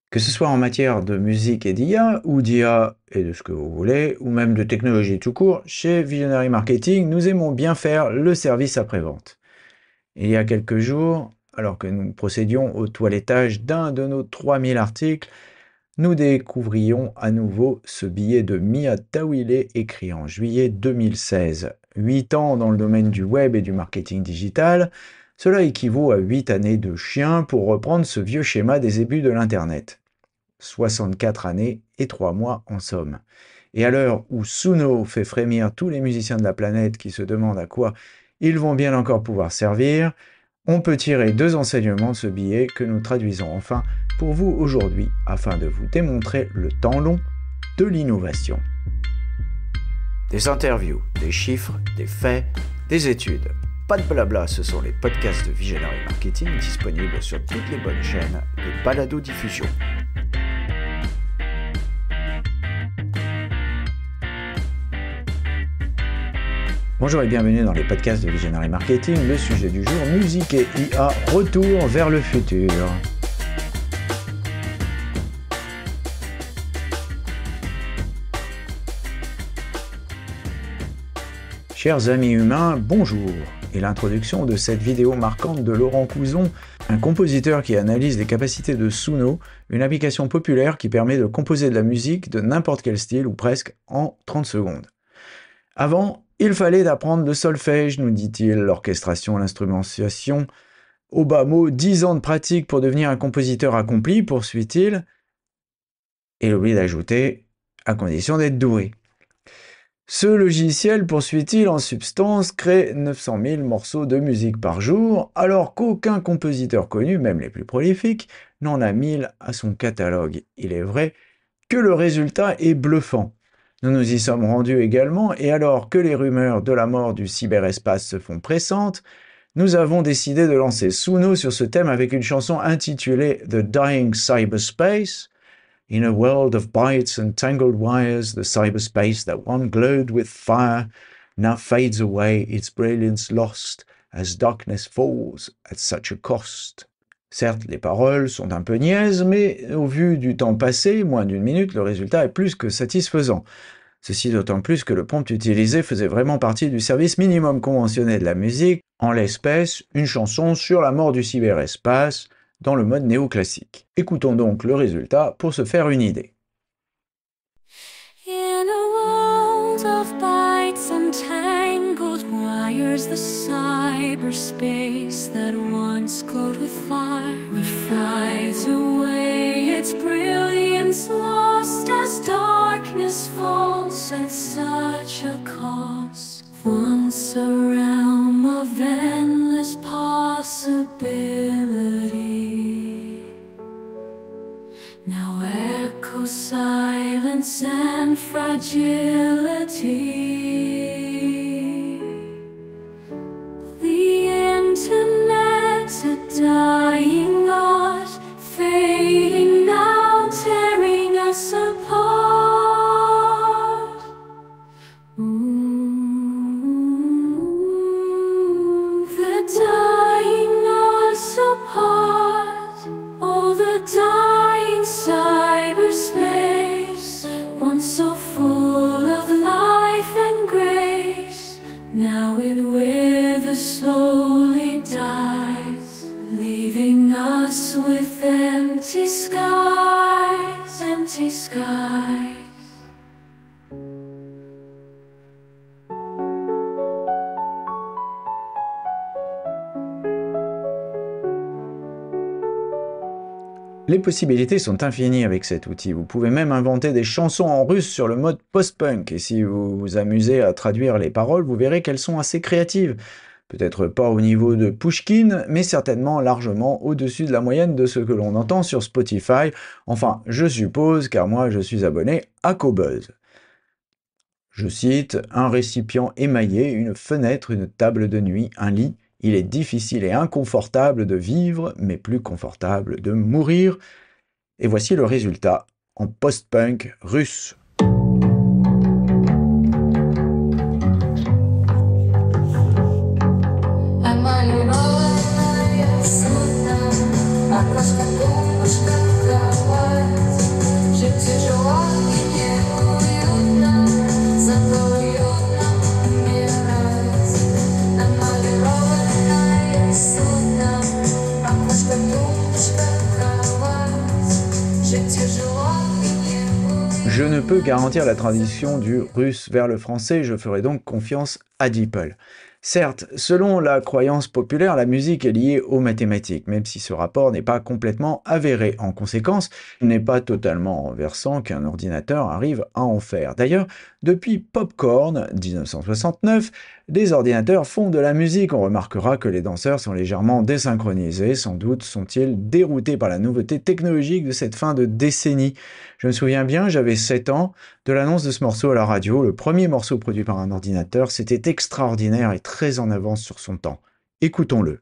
Que ce soit en matière de musique et d'IA, ou d'IA et de ce que vous voulez, ou même de technologie tout court, chez Visionary Marketing, nous aimons bien faire le service après-vente. Il y a quelques jours, alors que nous procédions au toilettage d'un de nos 3000 articles, nous découvrions à nouveau ce billet de Mia Tawile écrit en juillet 2016. 8 ans dans le domaine du web et du marketing digital, cela équivaut à 8 années de chien pour reprendre ce vieux schéma des débuts de l'Internet. 64 années et 3 mois en somme. Et à l'heure où Suno fait frémir tous les musiciens de la planète qui se demandent à quoi ils vont bien encore pouvoir servir, on peut tirer 2 enseignements de ce billet que nous traduisons enfin pour vous aujourd'hui afin de vous démontrer le temps long de l'innovation. Des interviews, des chiffres, des faits, des études. Pas de blabla, ce sont les podcasts de Visionary Marketing disponibles sur toutes les bonnes chaînes de balado-diffusion. Bonjour et bienvenue dans les podcasts de Visionary Marketing. Le sujet du jour, musique et IA, retour vers le futur. Chers amis humains, bonjour. Et l'introduction de cette vidéo marquante de Laurent Couzon, un compositeur qui analyse les capacités de Suno, une application populaire qui permet de composer de la musique de n'importe quel style ou presque en 30 secondes. Avant, il fallait apprendre le solfège, nous dit-il, l'orchestration, l'instrumentation. Au bas mot, 10 ans de pratique pour devenir un compositeur accompli, poursuit-il. Et il oublie d'ajouter, à condition d'être doué. Ce logiciel, poursuit-il, en substance, crée 900 000 morceaux de musique par jour, alors qu'aucun compositeur connu, même les plus prolifiques, n'en a 1000 à son catalogue. Il est vrai que le résultat est bluffant. Nous nous y sommes rendus également, et alors que les rumeurs de la mort du cyberespace se font pressantes, nous avons décidé de lancer Suno sur ce thème avec une chanson intitulée The Dying Cyberspace. In a world of bytes and tangled wires, the cyberspace that once glowed with fire now fades away, its brilliance lost, as darkness falls at such a cost. Certes, les paroles sont un peu niaises, mais au vu du temps passé, moins d'une minute, le résultat est plus que satisfaisant. Ceci d'autant plus que le prompt utilisé faisait vraiment partie du service minimum conventionné de la musique, en l'espèce, une chanson sur la mort du cyberespace, dans le mode néoclassique. Écoutons donc le résultat pour se faire une idée. In a world of bytes and tangled wires, the cyberspace that once glowed with fire fades away, its brilliance lost as darkness falls at such a cost. Once a realm of endless possibility, now echo silence and fragility. The internet's a dying art, fading now, tearing us apart. The dying us apart. Oh, the dying cyberspace, once so full of life and grace, now it withers, slowly dies, leaving us with empty skies, empty skies. Les possibilités sont infinies avec cet outil. Vous pouvez même inventer des chansons en russe sur le mode post-punk. Et si vous vous amusez à traduire les paroles, vous verrez qu'elles sont assez créatives. Peut-être pas au niveau de Pushkin, mais certainement largement au-dessus de la moyenne de ce que l'on entend sur Spotify. Enfin, je suppose, car moi je suis abonné à Qobuz. Je cite, un récipient émaillé, une fenêtre, une table de nuit, un lit. Il est difficile et inconfortable de vivre, mais plus confortable de mourir. Et voici le résultat en post-punk russe. Окошко, тумбочка, кровать. Je ne peux garantir la transition du russe vers le français, je ferai donc confiance à DeepL. Certes, selon la croyance populaire, la musique est liée aux mathématiques, même si ce rapport n'est pas complètement avéré. En conséquence, il n'est pas totalement renversant qu'un ordinateur arrive à en faire. D'ailleurs, depuis Popcorn, 1969, les ordinateurs font de la musique. On remarquera que les danseurs sont légèrement désynchronisés. Sans doute sont-ils déroutés par la nouveauté technologique de cette fin de décennie. Je me souviens bien, j'avais 7 ans, de l'annonce de ce morceau à la radio, le premier morceau produit par un ordinateur. C'était extraordinaire et très en avance sur son temps. Écoutons-le.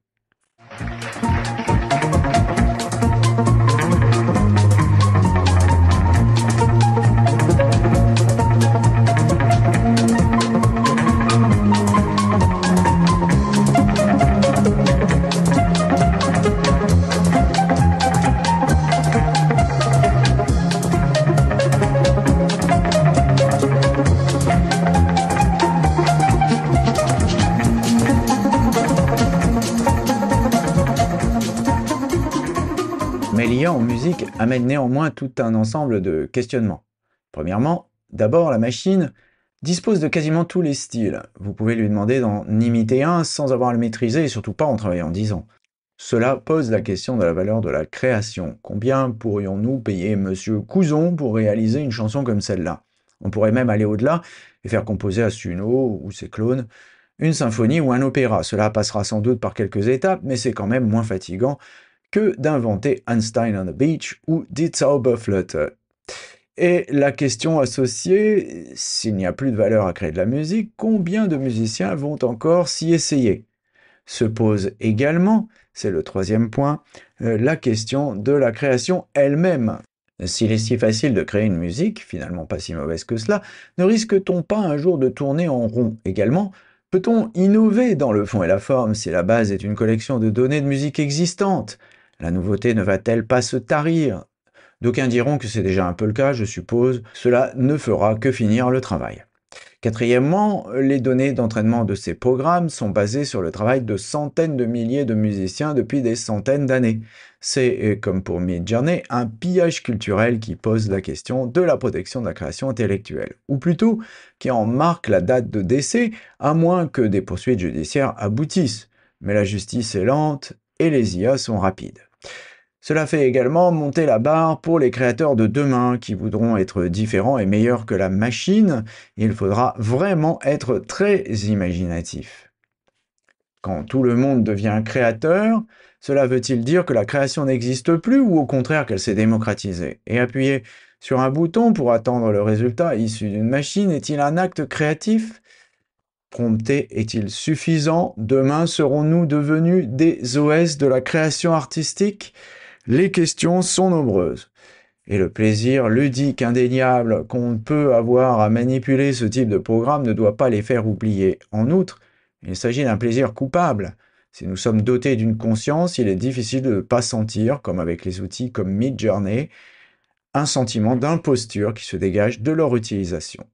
Mais l'IA en musique amène néanmoins tout un ensemble de questionnements. Premièrement, d'abord, la machine dispose de quasiment tous les styles. Vous pouvez lui demander d'en imiter un sans avoir à le maîtriser et surtout pas en travaillant 10 ans. Cela pose la question de la valeur de la création. Combien pourrions-nous payer Monsieur Couson pour réaliser une chanson comme celle-là? On pourrait même aller au-delà et faire composer à Suno ou ses clones une symphonie ou un opéra. Cela passera sans doute par quelques étapes, mais c'est quand même moins fatigant que d'inventer Einstein on the Beach ou Die Zauberflöte. Et la question associée, s'il n'y a plus de valeur à créer de la musique, combien de musiciens vont encore s'y essayer? Se pose également, c'est le troisième point, la question de la création elle-même. S'il est si facile de créer une musique, finalement pas si mauvaise que cela, ne risque-t-on pas un jour de tourner en rond? Également, peut-on innover dans le fond et la forme si la base est une collection de données de musique existantes? La nouveauté ne va-t-elle pas se tarir? D'aucuns diront que c'est déjà un peu le cas, je suppose. Cela ne fera que finir le travail. Quatrièmement, les données d'entraînement de ces programmes sont basées sur le travail de centaines de milliers de musiciens depuis des centaines d'années. C'est, comme pour Midjourney, un pillage culturel qui pose la question de la protection de la création intellectuelle, ou plutôt qui en marque la date de décès, à moins que des poursuites judiciaires aboutissent. Mais la justice est lente et les IA sont rapides. Cela fait également monter la barre pour les créateurs de demain qui voudront être différents et meilleurs que la machine. Il faudra vraiment être très imaginatif. Quand tout le monde devient créateur, cela veut-il dire que la création n'existe plus ou au contraire qu'elle s'est démocratisée? Et appuyer sur un bouton pour attendre le résultat issu d'une machine est-il un acte créatif? Prompter est-il suffisant? Demain serons-nous devenus des OS de la création artistique? Les questions sont nombreuses. Et le plaisir ludique indéniable qu'on peut avoir à manipuler ce type de programme ne doit pas les faire oublier. En outre, il s'agit d'un plaisir coupable. Si nous sommes dotés d'une conscience, il est difficile de ne pas sentir, comme avec les outils comme Midjourney, un sentiment d'imposture qui se dégage de leur utilisation.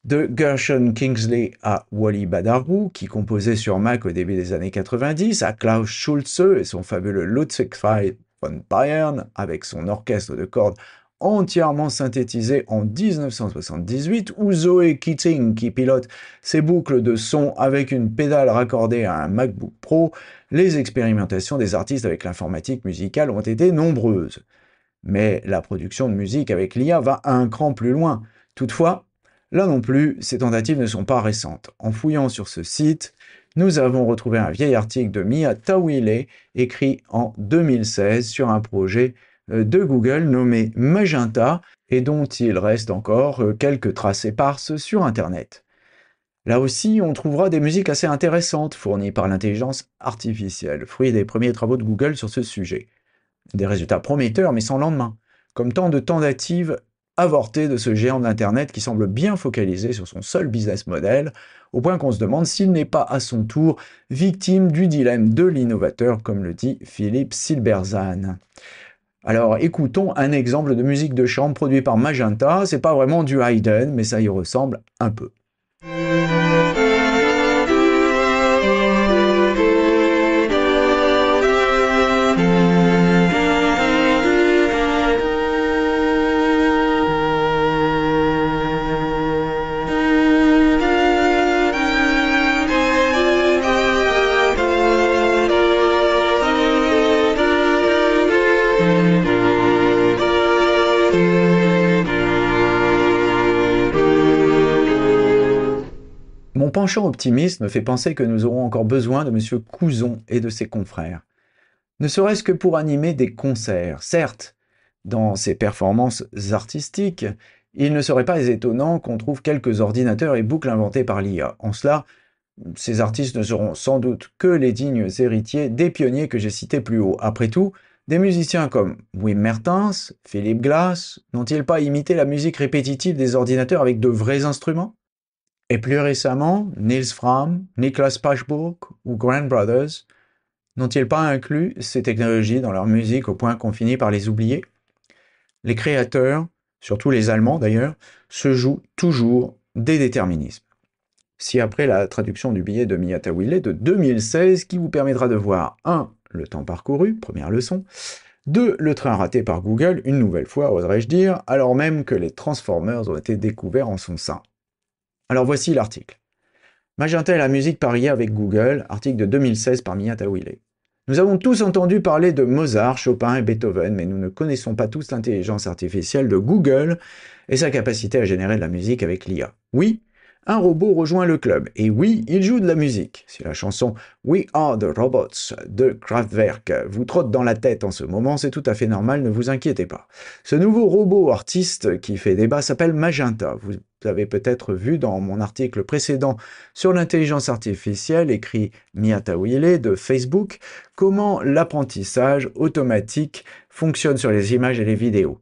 De Gershon Kingsley à Wally Badarou, qui composait sur Mac au début des années 90, à Klaus Schulze et son fabuleux Ludwig von Bayern, avec son orchestre de cordes entièrement synthétisé en 1978, ou Zoe Keating, qui pilote ses boucles de son avec une pédale raccordée à un MacBook Pro, les expérimentations des artistes avec l'informatique musicale ont été nombreuses. Mais la production de musique avec l'IA va un cran plus loin. Toutefois, là non plus, ces tentatives ne sont pas récentes. En fouillant sur ce site, nous avons retrouvé un vieil article de Mia Tawile, écrit en 2016 sur un projet de Google nommé Magenta, et dont il reste encore quelques traces éparses sur Internet. Là aussi, on trouvera des musiques assez intéressantes fournies par l'intelligence artificielle, fruit des premiers travaux de Google sur ce sujet. Des résultats prometteurs mais sans lendemain, comme tant de tentatives avortées de ce géant d'Internet qui semble bien focalisé sur son seul business model, au point qu'on se demande s'il n'est pas à son tour victime du dilemme de l'innovateur, comme le dit Philippe Silberzahn. Alors écoutons un exemple de musique de chambre produit par Magenta, c'est pas vraiment du Haydn, mais ça y ressemble un peu. penchant optimiste me fait penser que nous aurons encore besoin de M. Couzon et de ses confrères. Ne serait-ce que pour animer des concerts. Certes, dans ses performances artistiques, il ne serait pas étonnant qu'on trouve quelques ordinateurs et boucles inventés par l'IA. En cela, ces artistes ne seront sans doute que les dignes héritiers des pionniers que j'ai cités plus haut. Après tout, des musiciens comme Wim Mertens, Philip Glass, n'ont-ils pas imité la musique répétitive des ordinateurs avec de vrais instruments? Et plus récemment, Nils Fram, Niklas Pachburg ou Grand Brothers n'ont-ils pas inclus ces technologies dans leur musique au point qu'on finit par les oublier? Les créateurs, surtout les Allemands d'ailleurs, se jouent toujours des déterminismes. Si après la traduction du billet de Miyatawile de 2016 qui vous permettra de voir 1. Le temps parcouru, première leçon, 2. Le train raté par Google, une nouvelle fois oserais-je dire, alors même que les Transformers ont été découverts en son sein. Alors voici l'article. Magenta et la musique pariée avec Google, article de 2016 par Miyatawile. Nous avons tous entendu parler de Mozart, Chopin et Beethoven, mais nous ne connaissons pas tous l'intelligence artificielle de Google et sa capacité à générer de la musique avec l'IA. Oui, un robot rejoint le club, et oui, il joue de la musique. Si la chanson We Are the Robots de Kraftwerk vous trotte dans la tête en ce moment, c'est tout à fait normal, ne vous inquiétez pas. Ce nouveau robot artiste qui fait débat s'appelle Magenta. Vous avez peut-être vu dans mon article précédent sur l'intelligence artificielle, écrit Miyatawile de Facebook, comment l'apprentissage automatique fonctionne sur les images et les vidéos.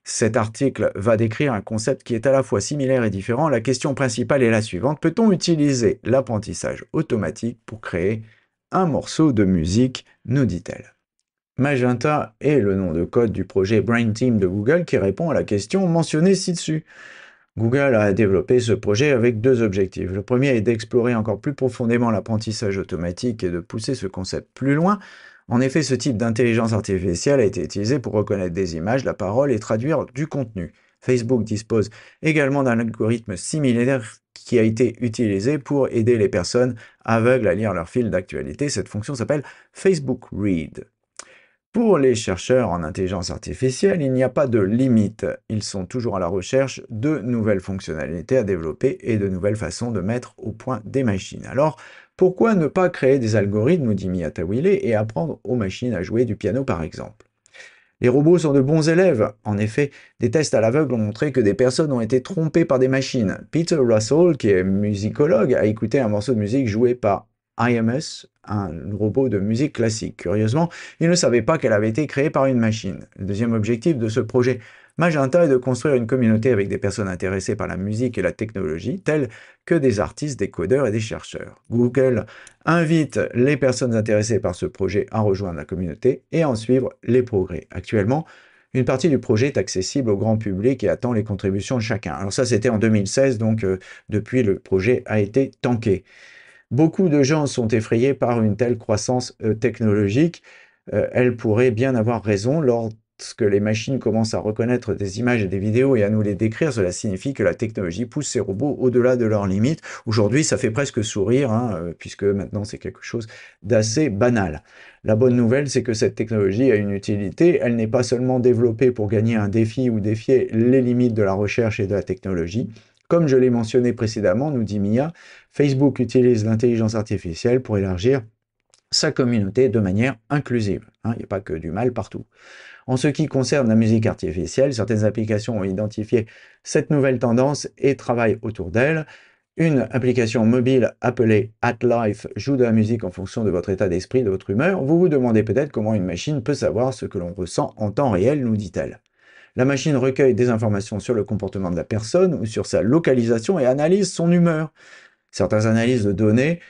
Cet article va décrire un concept qui est à la fois similaire et différent. La question principale est la suivante. Peut-on utiliser l'apprentissage automatique pour créer un morceau de musique, nous dit-elle. Magenta est le nom de code du projet Brain Team de Google qui répond à la question mentionnée ci-dessus. Google a développé ce projet avec deux objectifs. Le premier est d'explorer encore plus profondément l'apprentissage automatique et de pousser ce concept plus loin. En effet, ce type d'intelligence artificielle a été utilisé pour reconnaître des images, la parole et traduire du contenu. Facebook dispose également d'un algorithme similaire qui a été utilisé pour aider les personnes aveugles à lire leur fil d'actualité. Cette fonction s'appelle Facebook Read. Pour les chercheurs en intelligence artificielle, il n'y a pas de limite. Ils sont toujours à la recherche de nouvelles fonctionnalités à développer et de nouvelles façons de mettre au point des machines. Alors, pourquoi ne pas créer des algorithmes, nous dit Miyatawile, et apprendre aux machines à jouer du piano par exemple? Les robots sont de bons élèves. En effet, des tests à l'aveugle ont montré que des personnes ont été trompées par des machines. Peter Russell, qui est musicologue, a écouté un morceau de musique joué par IMS, un robot de musique classique. Curieusement, il ne savait pas qu'elle avait été créée par une machine. Le deuxième objectif de ce projet Magenta est de construire une communauté avec des personnes intéressées par la musique et la technologie, telles que des artistes, des codeurs et des chercheurs. Google invite les personnes intéressées par ce projet à rejoindre la communauté et à en suivre les progrès. Actuellement, une partie du projet est accessible au grand public et attend les contributions de chacun. Alors ça, c'était en 2016, donc depuis, le projet a été tanké. Beaucoup de gens sont effrayés par une telle croissance technologique. Elle pourrait bien avoir raison. Lorsque les machines commencent à reconnaître des images et des vidéos et à nous les décrire, cela signifie que la technologie pousse ces robots au-delà de leurs limites. Aujourd'hui, ça fait presque sourire, puisque maintenant c'est quelque chose d'assez banal. La bonne nouvelle, c'est que cette technologie a une utilité. Elle n'est pas seulement développée pour gagner un défi ou défier les limites de la recherche et de la technologie. Comme je l'ai mentionné précédemment, nous dit Mia, Facebook utilise l'intelligence artificielle pour élargir sa communauté de manière inclusive. Il n'y a pas que du mal partout. En ce qui concerne la musique artificielle, certaines applications ont identifié cette nouvelle tendance et travaillent autour d'elle. Une application mobile appelée AtLife joue de la musique en fonction de votre état d'esprit, de votre humeur. Vous vous demandez peut-être comment une machine peut savoir ce que l'on ressent en temps réel, nous dit-elle. La machine recueille des informations sur le comportement de la personne ou sur sa localisation et analyse son humeur. Certaines analyses de données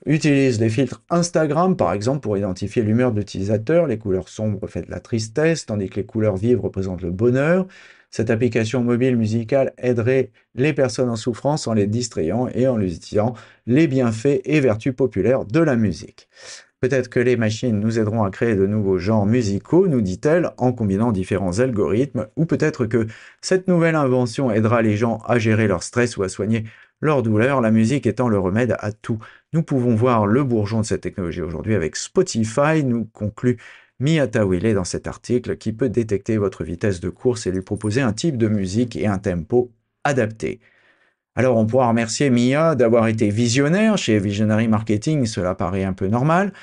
utilisent les filtres Instagram, par exemple, pour identifier l'humeur de l'utilisateur. Les couleurs sombres reflètent la tristesse, tandis que les couleurs vives représentent le bonheur. Cette application mobile musicale aiderait les personnes en souffrance en les distrayant et en leur disant les bienfaits et vertus populaires de la musique. Peut-être que les machines nous aideront à créer de nouveaux genres musicaux, nous dit-elle, en combinant différents algorithmes, ou peut-être que cette nouvelle invention aidera les gens à gérer leur stress ou à soigner leur douleur, la musique étant le remède à tout. Nous pouvons voir le bourgeon de cette technologie aujourd'hui avec Spotify, nous conclut Miyatawile dans cet article, qui peut détecter votre vitesse de course et lui proposer un type de musique et un tempo adapté. Alors on pourra remercier Mia d'avoir été visionnaire chez Visionary Marketing, cela paraît un peu normal,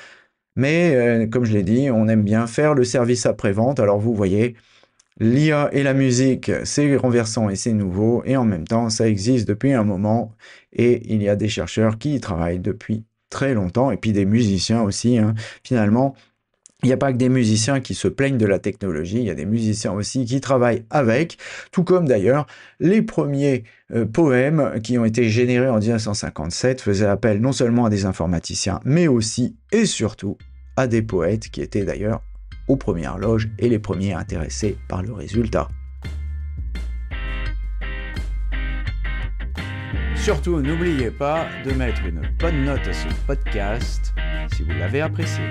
mais comme je l'ai dit, on aime bien faire le service après-vente. Alors vous voyez, l'IA et la musique, c'est renversant et c'est nouveau, et en même temps, ça existe depuis un moment, et il y a des chercheurs qui y travaillent depuis très longtemps, et puis des musiciens aussi, hein. Finalement, il n'y a pas que des musiciens qui se plaignent de la technologie, il y a des musiciens aussi qui travaillent avec, tout comme d'ailleurs les premiers poèmes qui ont été générés en 1957 faisaient appel non seulement à des informaticiens, mais aussi et surtout à des poètes qui étaient d'ailleurs aux premières loges et les premiers intéressés par le résultat. Surtout, n'oubliez pas de mettre une bonne note à ce podcast si vous l'avez apprécié.